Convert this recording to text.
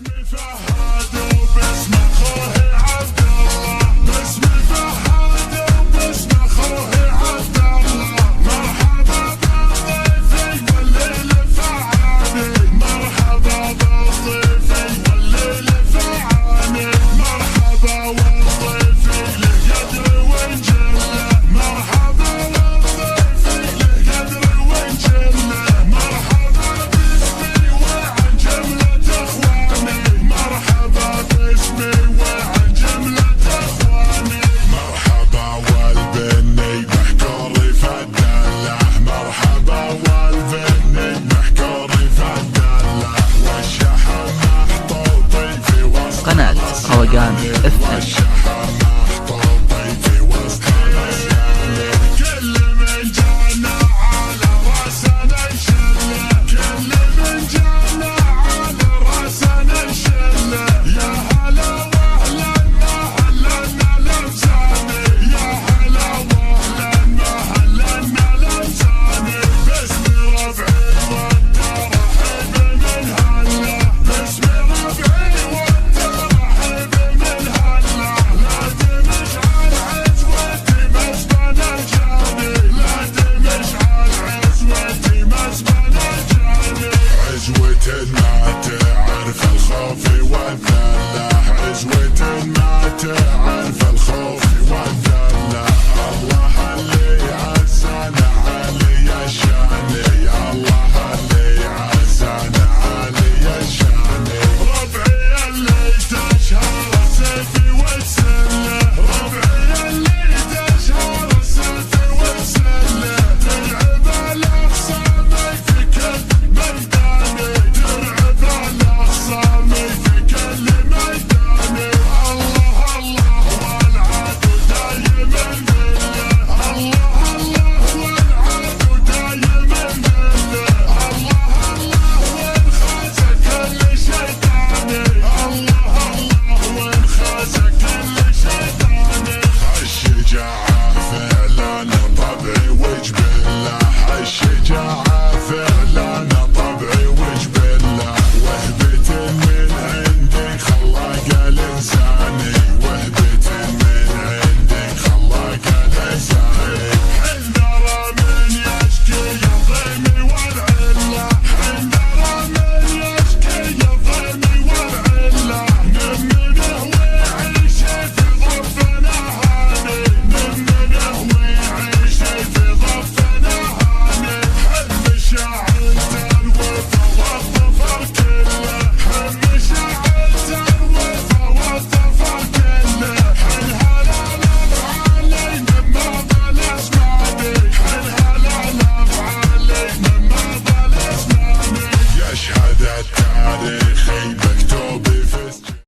باسمي فهد وباسم اخوه عبد الله، باسمي فهد وباسم اخوه عبد الله، مرحبا بالضيف والليل فعاني، مرحبا بالضيف والليل فعاني، مرحبا والضيف له قدر وانجله، مرحبا والضيف له قدر وانجله، مرحبا باسمي وعن جملة اخواني، مرحبا باسمي وعن جملة اخواني، مرحبا والبني محكوري فدله، مرحبا والبني محكوري فدله، والشحن محطوطي في وسط قناة روقان FM. والشحن محطوطي في وسط كل من جانا على راسنا نشله، كل من جانا على راسنا نشله، يا هلا واهلا مهلا لمساني، يا هلا واهلا مهلا لمساني، باسم ربعي والترحيب من هلا، باسم ربعي والترحيب من هلا، لا تمش على عزوتي مسبن الجاني، لا تمش على عزوتي مسبن الجاني، عزوة ما تعرف الخوف والذلة، عزوة ما تعرف الخوف والذلة، الله اللي عزنا علي الشاني، الله اللي عزنا علي الشاني، ربعي اللي تشهر السيف والسلة، ربعي اللي تشهر السيف والسلة، تلعب الاخصامي في كل ميداني، تلعب الاخصامي في كل ميداني، الله الله والعدو دايم بالله، الله الله والعدو دايم بالله، الله الله وانخازى كل شيطاني، الله الله وانخازى كل شيطاني، الشجاعة فعلا طبعي وجبله، الشجاعة فعلا طبعي وجبله، وهبة من عندي خلاق الانساني، وهبة من عندي خلاق الانساني، حندرة من يشكي الضيم والعلة، حندرة من يشكي الضيم والعلة، نمنه ويعيش في ظفنا هاني، نمنه ويعيش في ظفنا هاني، حم شعلت الوفا والظفر كله، حم شعلت الوفا والظفر كله، حن هلا الافعالي مما ظل اسماني، حن هلا الافعالي مما ظل اسماني، يشهد التاريخ